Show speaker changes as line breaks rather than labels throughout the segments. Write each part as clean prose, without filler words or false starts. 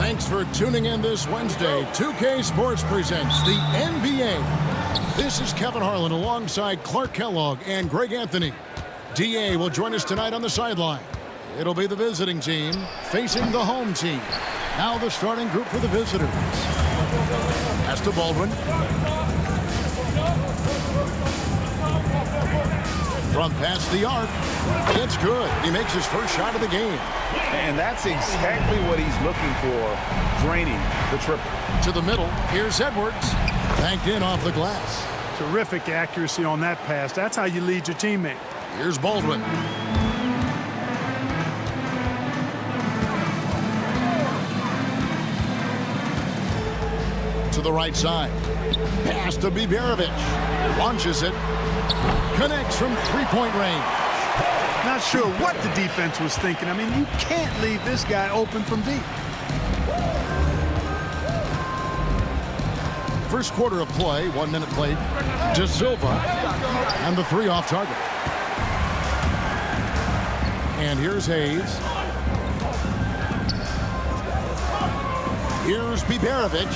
Thanks for tuning in this Wednesday. 2K Sports presents the NBA. This is Kevin Harlan alongside Clark Kellogg and Greg Anthony. DA will join us tonight on the sideline. It'll be the visiting team facing the home team. Now the starting group for the visitors. Pass to Baldwin. From past the arc. It's good. He makes his first shot of the game.
And that's exactly what he's looking for, draining the triple.
To the middle, here's Edwards. Banked in off the glass.
Terrific accuracy on that pass. That's how you lead your teammate.
Here's Baldwin. To the right side. Pass to Biberovic. Launches it. Connects from three-point range.
Not sure what the defense was thinking. I mean, you can't leave this guy open from deep.
First quarter of play, 1 minute played. De Silva, and the three off target. And here's Hayes. Here's Biberovic.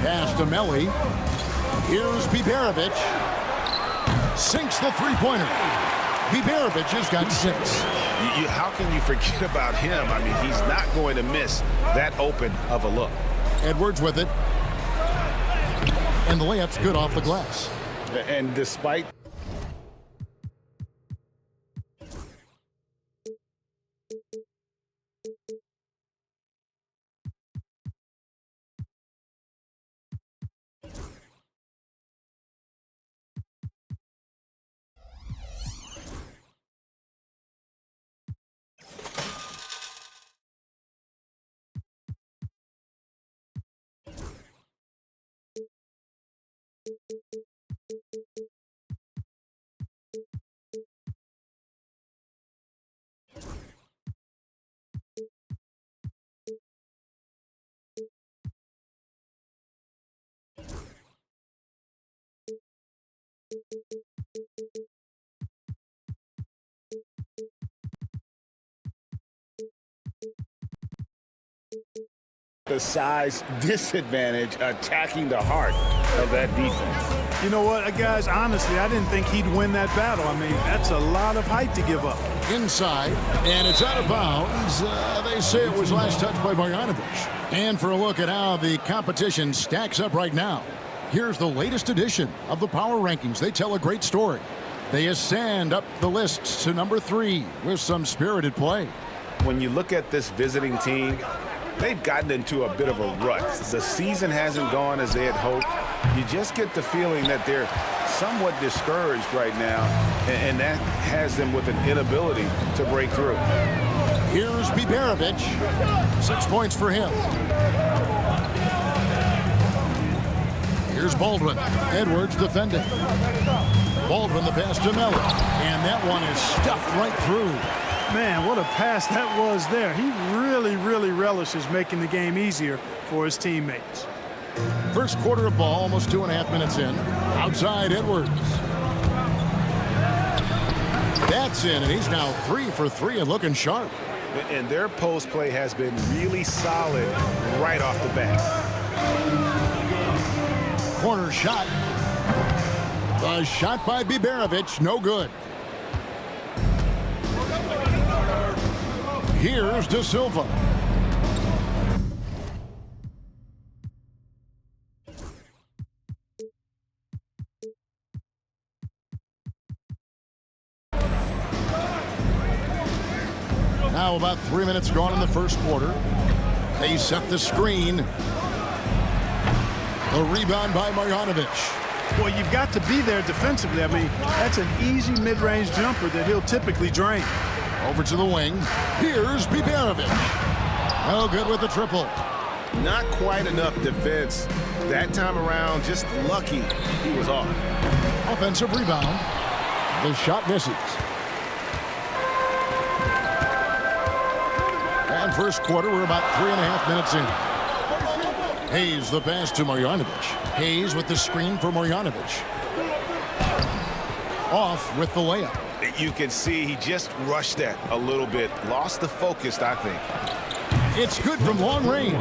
Pass to Melli. Here's Biberovic. Sinks the three-pointer. Biberovic has got 6.
How can you forget about him? I mean, he's not going to miss that open of a look.
Edwards with it. And the layup's good off the glass.
And despite... the size disadvantage attacking the heart of that defense.
You know what, guys, honestly, I didn't think he'd win that battle. I mean, that's a lot of height to give up.
Inside, and it's out of bounds. They say it was last touched by Bogdanovic. And for a look at how the competition stacks up right now, here's the latest edition of the Power Rankings. They tell a great story. They ascend up the list to number 3 with some spirited play.
When you look at this visiting team, they've gotten into a bit of a rut. The season hasn't gone as they had hoped. You just get the feeling that they're somewhat discouraged right now, and that has them with an inability to break through.
Here's Biberovic. 6 points for him. Here's Baldwin. Edwards defending. Baldwin the pass to Miller. And that one is stuffed right through.
Man, what a pass that was there. He really relishes making the game easier for his teammates.
First quarter of ball, almost 2.5 minutes in. Outside Edwards. That's in, and he's now 3 for 3 and looking sharp.
And their post play has been really solid right off the bat.
Corner shot. The shot by Biberovic, no good. Here's De Silva. Now about 3 minutes gone in the first quarter. They set the screen. The rebound by Marjanovic.
Well, you've got to be there defensively. I mean, that's an easy mid-range jumper that he'll typically drain.
Over to the wing. Here's Biberovic. No good with the triple.
Not quite enough defense. That time around, just lucky he was off.
Offensive rebound. The shot misses. And first quarter, we're about 3.5 minutes in. Hayes the pass to Marjanovic. Hayes with the screen for Marjanovic. Off with the layup.
You can see he just rushed that a little bit. Lost the focus, I think.
It's good from long range.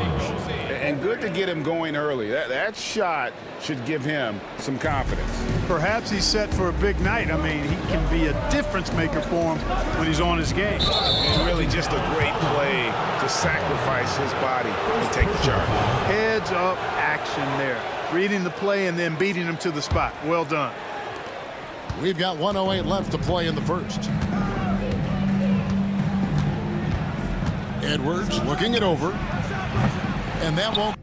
And good to get him going early. That shot should give him some confidence.
Perhaps he's set for a big night. I mean, he can be a difference maker for him when he's on his game.
And really just a great play to sacrifice his body and take the charge.
Heads up action there. Reading the play and then beating him to the spot. Well done.
We've got 1:08 left to play in the first. Edwards looking it over. And that won't.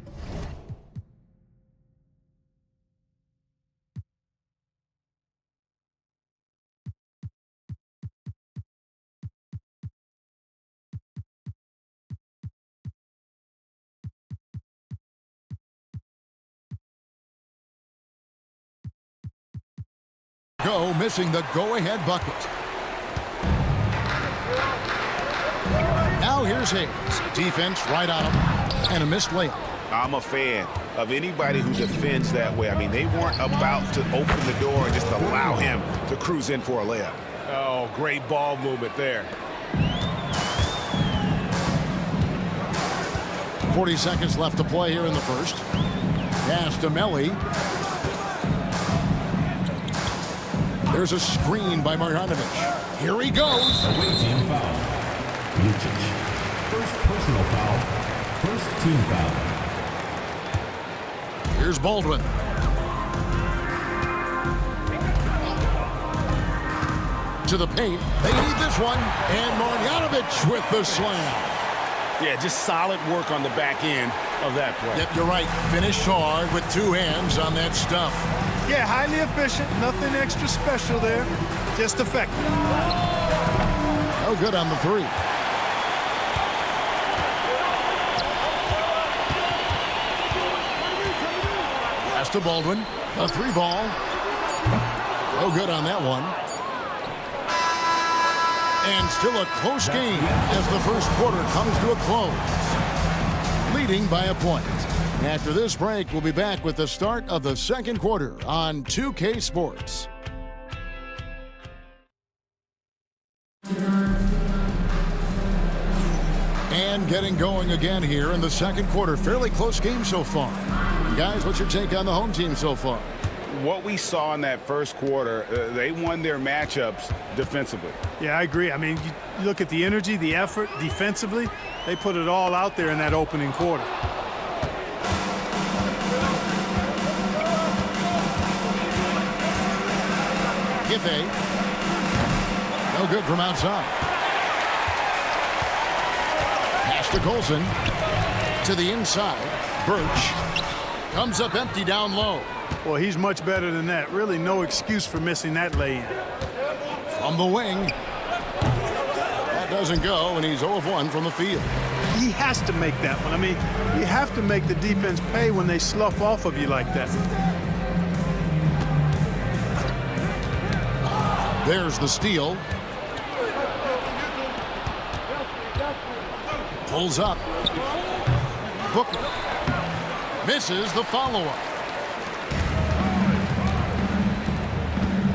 Go, missing the go-ahead bucket. Now here's Hayes. Defense right on him. And a missed layup.
I'm a fan of anybody who defends that way. I mean, they weren't about to open the door and just allow him to cruise in for a layup. Oh, great ball movement there.
40 seconds left to play here in the first. Pass to Melli. There's a screen by Marjanovic. Here he goes.
Away team foul. Lucic. First personal foul. First team foul.
Here's Baldwin. To the paint. They need this one. And Marjanovic with the slam.
Yeah, just solid work on the back end of that play.
Yep, you're right. Finished hard with 2 hands on that stuff.
Yeah, highly efficient. Nothing extra special there. Just effective.
No good on the 3. Pass to Baldwin. A 3 ball. No good on that one. And still a close game as the first quarter comes to a close. Leading by a point. After this break, we'll be back with the start of the second quarter on 2K Sports. And getting going again here in the second quarter. Fairly close game so far. Guys, what's your take on the home team so far?
What we saw in that first quarter, they won their matchups defensively.
Yeah, I agree. I mean, you look at the energy, the effort defensively. They put it all out there in that opening quarter.
Giffey. No good from outside. Pass to Colson. To the inside. Birch. Comes up empty down low.
Well, he's much better than that. Really no excuse for missing that lay-in.
From the wing. That doesn't go, and he's 0 of 1 from the field.
He has to make that one. I mean, you have to make the defense pay when they slough off of you like that.
There's the steal. Pulls up. Booker. Misses the follow-up.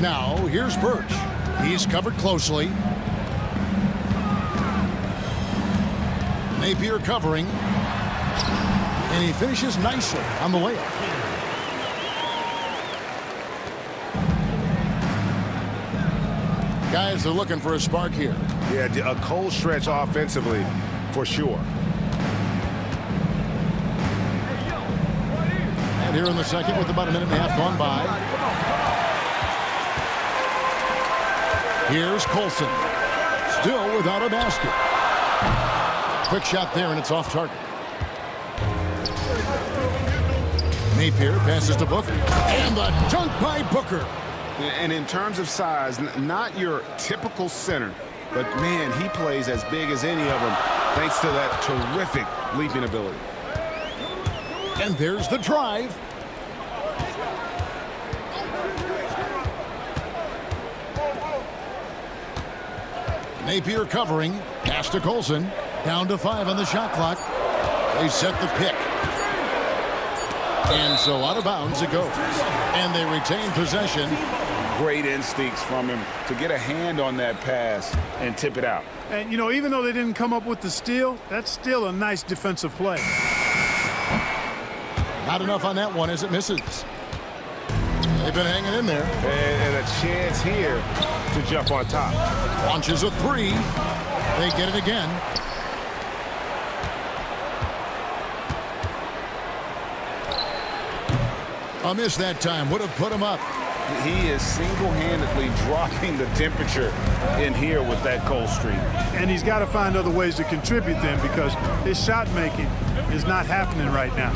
Now, here's Birch. He's covered closely. Napier covering. And he finishes nicely on the layup. Guys, they're looking for a spark here.
Yeah, a cold stretch offensively, for sure.
And here in the second with about a minute and a half gone by. Here's Colson. Still without a basket. Quick shot there, and it's off target. Napier passes to Booker. And the dunk by Booker.
And in terms of size, not your typical center, but man, he plays as big as any of them thanks to that terrific leaping ability.
And there's the drive. Napier covering. Pass to Colson. Down to 5 on the shot clock. They set the pick. And so out of bounds it goes. And they retain possession.
Great instincts from him to get a hand on that pass and tip it out.
And, you know, even though they didn't come up with the steal, that's still a nice defensive play.
Not enough on that one as it misses. They've been hanging in there.
And a chance here to jump on top.
Launches a 3. They get it again. A miss that time would have put him up.
He is single-handedly dropping the temperature in here with that cold streak.
And he's got to find other ways to contribute then, because his shot making is not happening right now.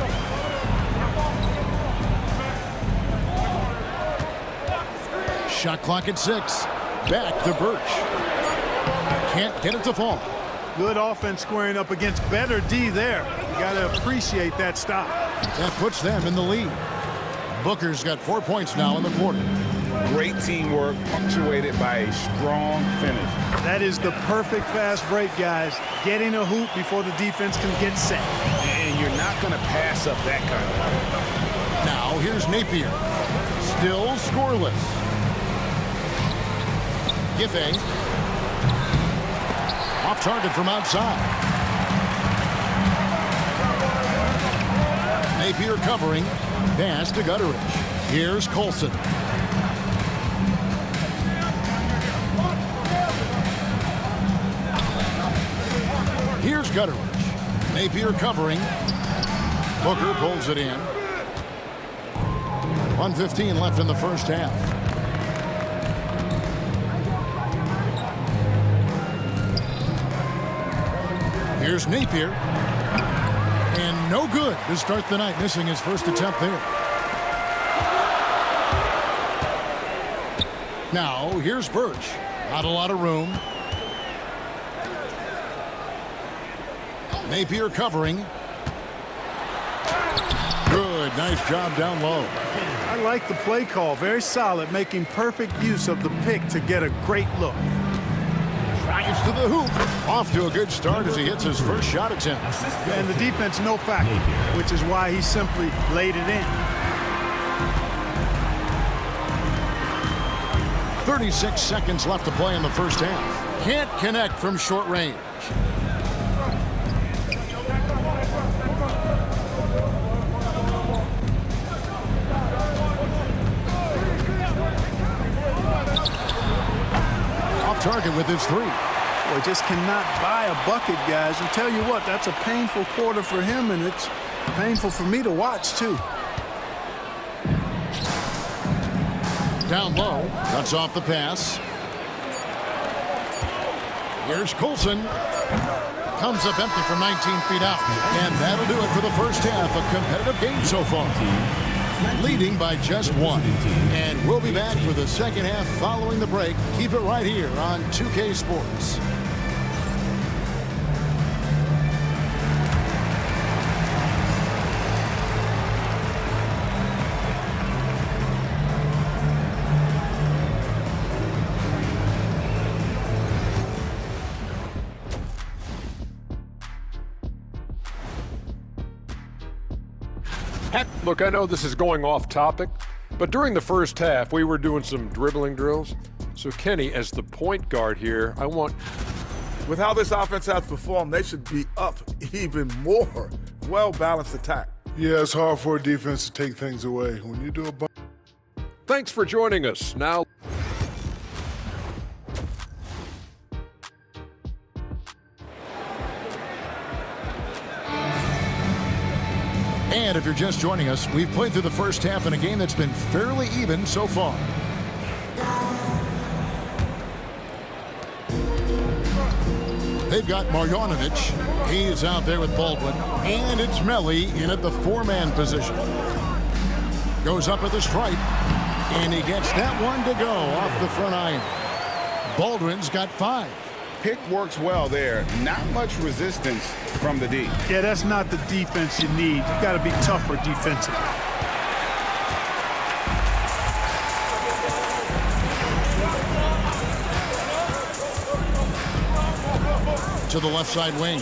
Shot clock at 6. Back to Birch. Can't get it to fall.
Good offense squaring up against better D there. You got to appreciate that stop.
That puts them in the lead. Booker's got 4 points now in the quarter.
Great teamwork, punctuated by a strong finish.
That is the perfect fast break, guys. Getting a hoop before the defense can get set.
And you're not going to pass up that kind of play.
Now here's Napier. Still scoreless. Giffey. Off target from outside. Napier covering. Pass to Gutteridge. Here's Colson. Here's Gutteridge. Napier covering. Booker pulls it in. 1:15 left in the first half. Here's Napier. And no good to start the night, missing his first attempt there. Now, here's Birch. Not a lot of room. Napier covering. Good, nice job down low.
I like the play call. Very solid, making perfect use of the pick to get a great look.
Drives to the hoop. Off to a good start as he hits his first shot attempt.
And the defense no factor, which is why he simply laid it in.
36 seconds left to play in the first half. Can't connect from short range. Off target with his 3.
Boy, just cannot buy a bucket, guys. And tell you what, that's a painful quarter for him, and it's painful for me to watch, too.
Down low, cuts off the pass. Here's Colson. Comes up empty from 19 feet out. And that'll do it for the first half. A competitive game so far. leading by just one. And we'll be back for the second half following the break. Keep it right here on 2K Sports.
Look, I know this is going off topic, but during the first half, we were doing some dribbling drills. So, Kenny, as the point guard here, I want...
With how this offense has performed, they should be up even more. Well-balanced attack.
Yeah, it's hard for a defense to take things away. When you do a...
Thanks for joining us. Now...
And if you're just joining us, we've played through the first half in a game that's been fairly even so far. They've got Marjanovic. He's out there with Baldwin. And it's Melli in at the four-man position. Goes up at the stripe. And he gets that one to go off the front iron. Baldwin's got 5.
Pick works well there. Not much resistance from the D.
Yeah, that's not the defense you need. You got to be tougher defensively.
To the left side wing.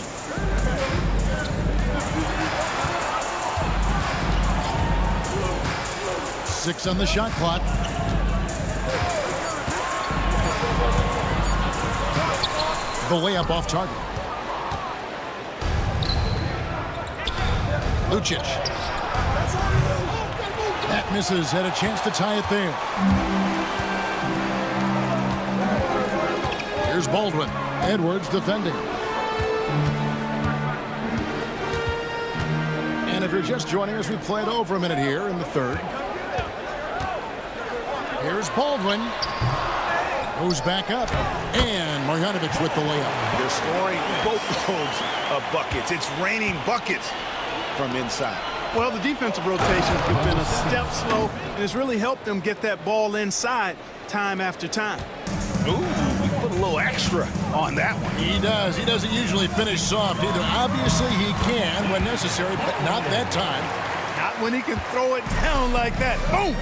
Six on the shot clock. The layup off target. Lucic. That misses. Had a chance to tie it there. Here's Baldwin. Edwards defending. And if you're just joining us, we played over a minute here in the third. Here's Baldwin. Goes back up. And Marjanovic with the layup.
They're scoring boatloads of buckets. It's raining buckets from inside.
Well, the defensive rotations have been a step slow, and it's really helped them get that ball inside time after time.
Ooh, we put a little extra on that one.
He does. He doesn't usually finish soft either. Obviously, he can when necessary, but not that time.
Not when he can throw it down like that. Boom!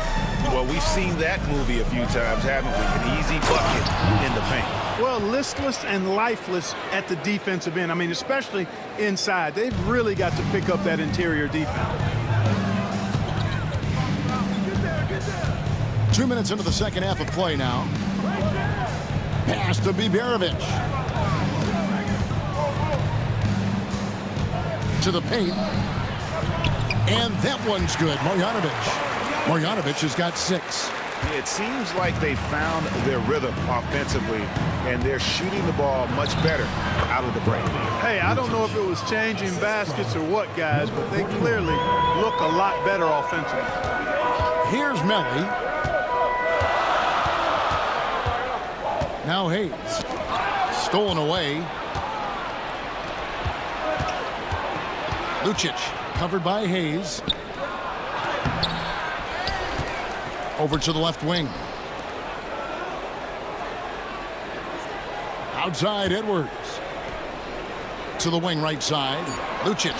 Well, we've seen that movie a few times, haven't we? An easy bucket in the paint.
Well, listless and lifeless at the defensive end. I mean, especially inside. They've really got to pick up that interior defense.
2 minutes into the second half of play now. Pass to Biberovic. To the paint. And that one's good. Marjanovic has got 6.
It seems like they found their rhythm offensively, and they're shooting the ball much better out of the break.
Hey, I don't know if it was changing baskets or what, guys, but they clearly look a lot better offensively.
Here's Melli. Now Hayes. Stolen away. Lucic covered by Hayes. Over to the left wing. Outside Edwards. To the wing right side. Lucic.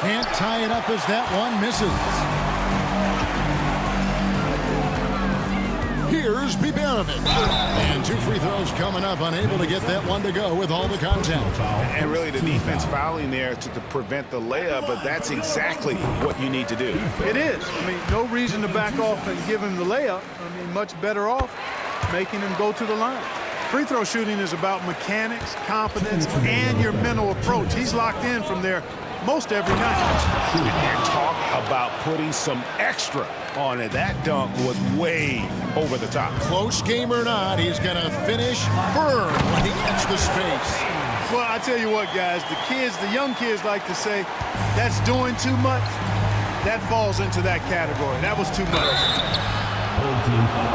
Can't tie it up as that one misses. Here's Biberovic. And 2 free throws coming up. Unable to get that one to go with all the contact.
And really the defense fouling there to prevent the layup, but that's exactly what you need to do.
It is. I mean, no reason to back off and give him the layup. I mean, much better off making him go to the line. Free throw shooting is about mechanics, confidence, and your mental approach. He's locked in from there most every night.
And talk about putting some extra on it. That dunk was way over the top.
Close game or not, he's going to finish firm when he gets the space.
Well, I tell you what, guys, the young kids like to say, that's doing too much. That falls into that category. That was too much.
Old team foul.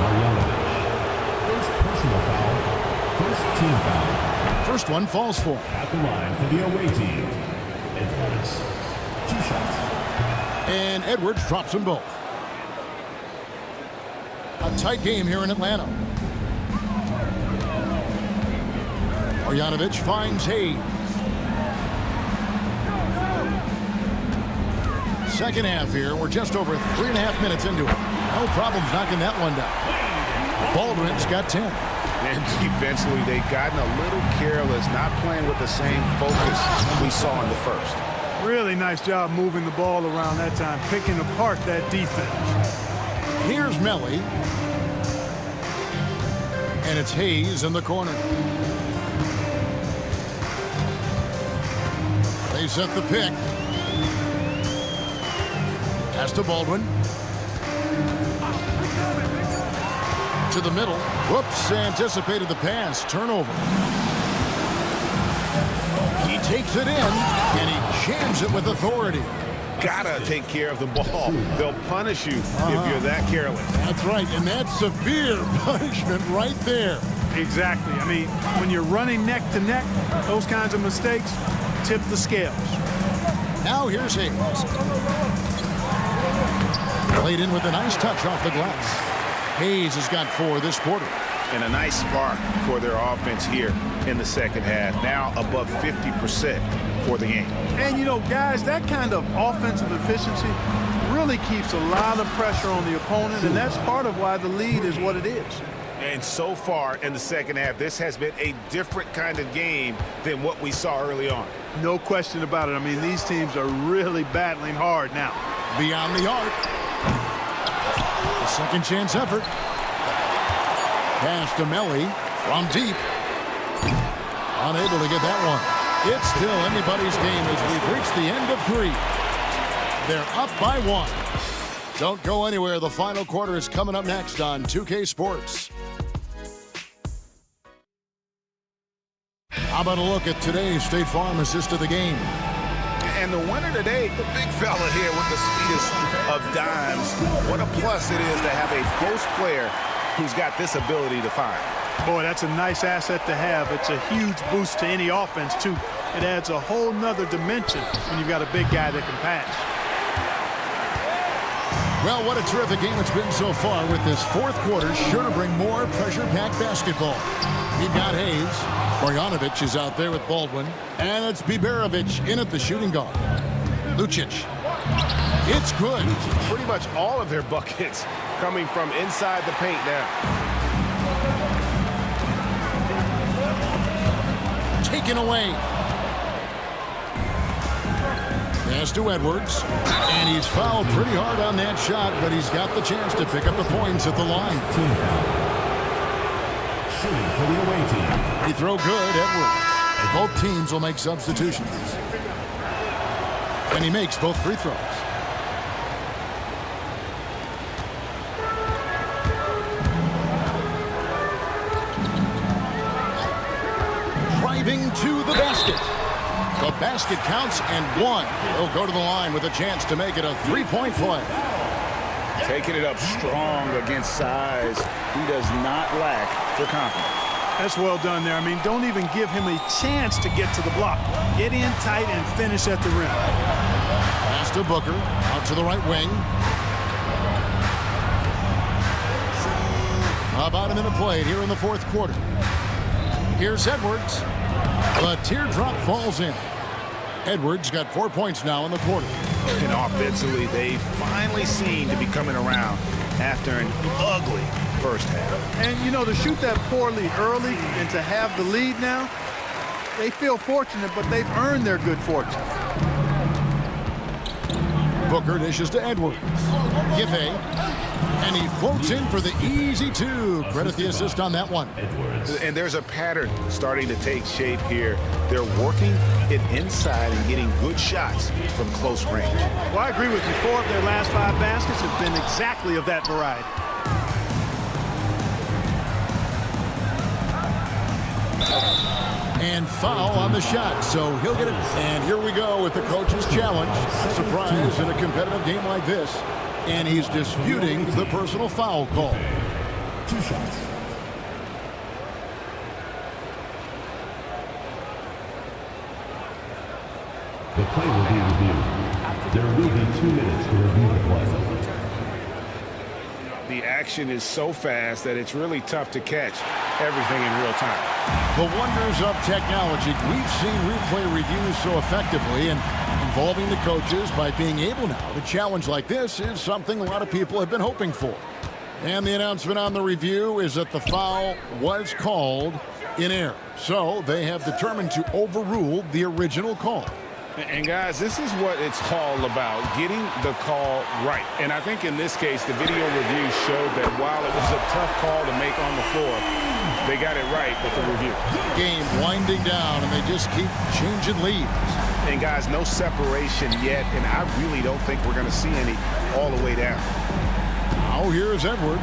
Marjanovic. First personal foul. First team foul.
First one falls for.
At the line for the away team. Edwards. 2 shots.
And Edwards drops them both. A tight game here in Atlanta. Marjanovic finds Hayes. Second half here. We're just over 3.5 minutes into it. No problems knocking that one down. Baldwin's got 10.
And defensively, they've gotten a little careless, not playing with the same focus we saw in the first.
Really nice job moving the ball around that time, picking apart that defense.
Here's Melly. And it's Hayes in the corner. They set the pick. Pass to Baldwin. To the middle. Whoops, anticipated the pass. Turnover. He takes it in, and he jams it with authority.
Gotta take care of the ball. They'll punish you if you're that careless.
That's right, and that's severe punishment right there.
Exactly. I mean, when you're running neck to neck, those kinds of mistakes tip the scales.
Now here's Hayes. Played in with a nice touch off the glass. Hayes has got 4 this quarter.
And a nice spark for their offense here in the second half. Now above 50% for the game.
And, you know, guys, that kind of offensive efficiency really keeps a lot of pressure on the opponent, and that's part of why the lead is what it is.
And so far in the second half, this has been a different kind of game than what we saw early on.
No question about it. I mean, these teams are really battling hard now.
Beyond the arc. A second chance effort. Pass to Melly from deep. Unable to get that one. It's still anybody's game as we've reached the end of 3. They're up by 1. Don't go anywhere. The final quarter is coming up next on 2K Sports. How about a look at today's State Farm assist of the game?
And the winner today, the big fella here with the sweetest of dimes. What a plus it is to have a post player who's got this ability to fire.
Boy, that's a nice asset to have. It's a huge boost to any offense, too. It adds a whole nother dimension when you've got a big guy that can pass.
Well, what a terrific game it's been so far, with this fourth quarter sure to bring more pressure-packed basketball. We've got Hayes. Marjanovic is out there with Baldwin. And it's Biberovic in at the shooting guard. Lucic. It's good.
Pretty much all of their buckets coming from inside the paint now.
Taken away. Pass to Edwards. And he's fouled pretty hard on that shot, but he's got the chance to pick up the points at the line.
Shooting for the away team.
He throw good, Edwards. Both teams will make substitutions. And he makes both free throws. Driving to the basket. The basket counts and 1. He'll go to the line with a chance to make it a 3-point play.
Taking it up strong against size. He does not lack for confidence.
That's well done there. I mean, don't even give him a chance to get to the block. Get in tight and finish at the rim.
Pass to Booker. Out to the right wing. About a minute played here in the fourth quarter. Here's Edwards. The teardrop falls in. Edwards got 4 points now in the quarter.
And offensively, they finally seem to be coming around after an ugly first half.
And, you know, to shoot that poorly early and to have the lead now, they feel fortunate, but they've earned their good fortune.
Booker dishes to Edwards. Giffey. And he floats in for the easy 2. Credit the assist on that one.
And there's a pattern starting to take shape here. They're working it inside and getting good shots from close range.
Well, I agree with you. 4 of their last 5 baskets have been exactly of that variety.
And foul on the shot, so he'll get it. And here we go with the coach's challenge. Surprise in a competitive game like this. And he's disputing the personal foul call.
2 shots. The play will be reviewed. There will be 2 minutes to
reaction is so fast that it's really tough to catch everything in real time.
The wonders of technology. We've seen replay reviews so effectively, and involving the coaches by being able now to challenge like this is something a lot of people have been hoping for. And the announcement on the review is that the foul was called in error. So they have determined to overrule the original call.
And guys, this is what it's all about, getting the call right. And I think in this case, the video review showed that while it was a tough call to make on the floor, they got it right with the review.
Game winding down, and they just keep changing leads.
And guys, no separation yet, and I really don't think we're going to see any all the way down.
Now here's Edwards.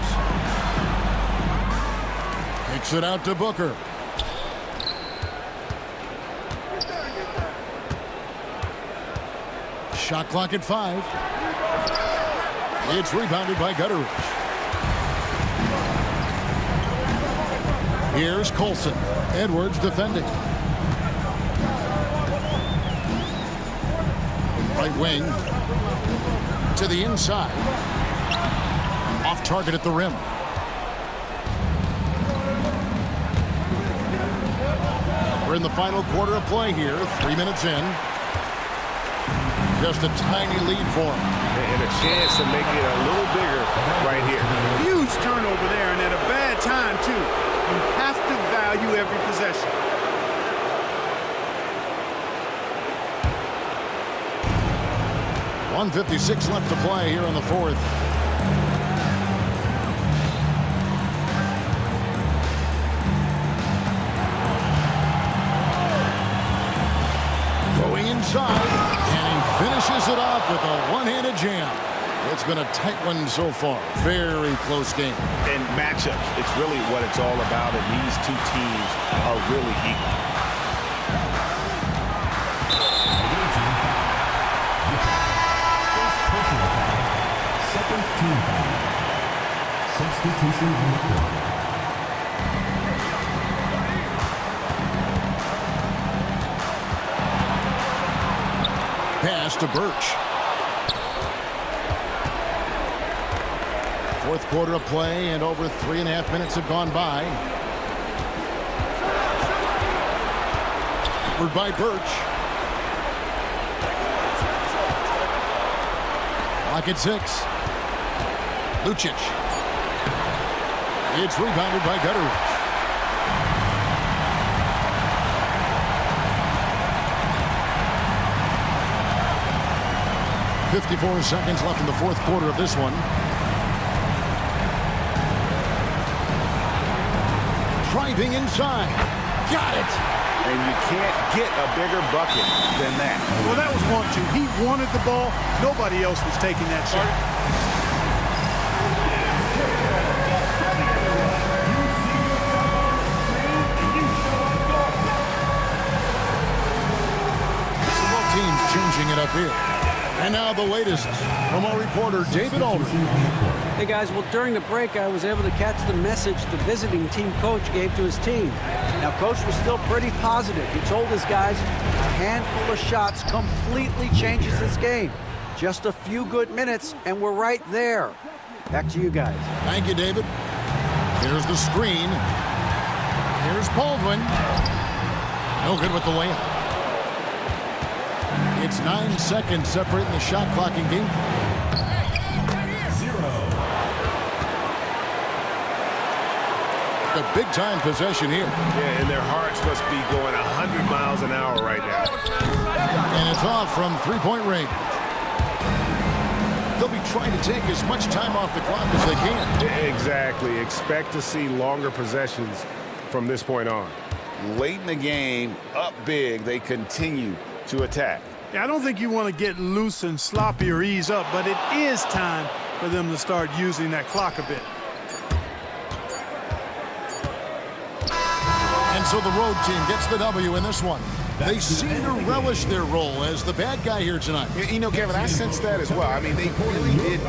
Kicks it out to Booker. Shot clock at 5. It's rebounded by Gutteridge. Here's Colson. Edwards defending. Right wing to the inside. Off target at the rim. We're in the final quarter of play here. 3 minutes in. Just a tiny lead for him.
And a chance to make it a little bigger right here.
Huge turnover there, and at a bad time, too. You have to value every possession.
.156 left to play here in the fourth. Going inside. Finishes it off with a one-handed jam. It's been a tight one so far. Very close game.
And matchups, it's really what it's all about, and these two teams are really equal.
Second team foul. Substitution required.
Pass to Birch. Fourth quarter of play, and over 3.5 minutes have gone by. Covered by Birch. Clock at 6. Lucic. It's rebounded by Gutteridge. 54 seconds left in the fourth quarter of this one. Driving inside. Got it.
And you can't get a bigger bucket than that.
Well, that was 1-2. He wanted the ball. Nobody else was taking that shot.
So both teams changing it up here. And now the latest from our reporter, David Aldridge.
Hey, guys. Well, during the break, I was able to catch the message the visiting team coach gave to his team. Now, Coach was still pretty positive. He told his guys a handful of shots completely changes this game. Just a few good minutes, and we're right there. Back to you guys.
Thank you, David. Here's the screen. Here's Baldwin. No good with the layup. It's 9 seconds separating the shot clock and game.
0.
The big-time possession here.
Yeah, and their hearts must be going 100 miles an hour right now.
And it's off from three-point range. They'll be trying to take as much time off the clock as they can.
Exactly. Expect to see longer possessions from this point on. Late in the game, up big, they continue to attack.
Yeah, I don't think you want to get loose and sloppy or ease up, but it is time for them to start using that clock a bit.
And so the road team gets the W in this one. They seem to relish their role as the bad guy here tonight.
You know, Kevin, I sense that as well. I mean, they really did